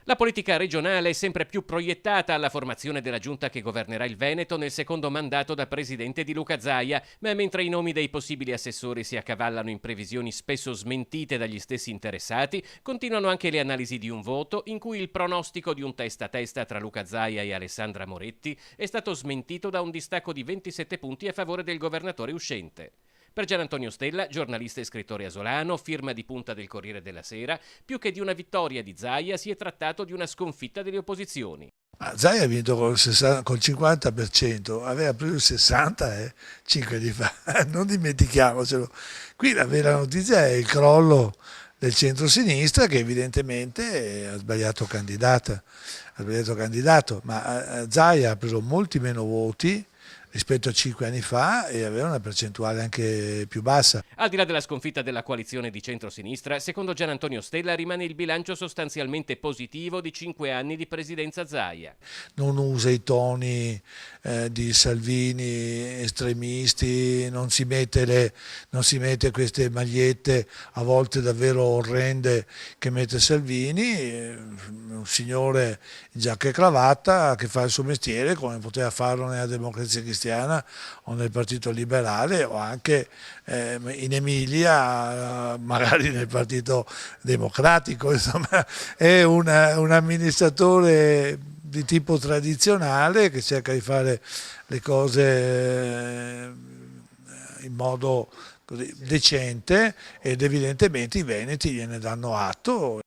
La politica regionale è sempre più proiettata alla formazione della giunta che governerà il Veneto nel secondo mandato da presidente di Luca Zaia, ma mentre i nomi dei possibili assessori si accavallano in previsioni spesso smentite dagli stessi interessati, continuano anche le analisi di un voto in cui il pronostico di un testa a testa tra Luca Zaia e Alessandra Moretti è stato smentito da un distacco di 27 punti a favore del governatore uscente. Per Gian Antonio Stella, giornalista e scrittore asolano, firma di punta del Corriere della Sera, più che di una vittoria di Zaia si è trattato di una sconfitta delle opposizioni. Zaia ha vinto col 50%, aveva preso il 60 5 anni fa, non dimentichiamocelo. Qui la vera notizia è il crollo del centro-sinistra che evidentemente ha sbagliato candidato, ma Zaia ha preso molti meno voti rispetto a 5 anni fa e aveva una percentuale anche più bassa. Al di là della sconfitta della coalizione di centrosinistra, secondo Gian Antonio Stella rimane il bilancio sostanzialmente positivo di 5 anni di presidenza Zaia. Non usa i toni di Salvini estremisti, non si mette queste magliette a volte davvero orrende che mette Salvini, un signore in giacca e cravatta che fa il suo mestiere come poteva farlo nella Democrazia Cristiana o nel Partito Liberale o anche in Emilia, magari nel Partito Democratico, insomma è un amministratore di tipo tradizionale che cerca di fare le cose in modo così decente ed evidentemente i veneti gliene danno atto.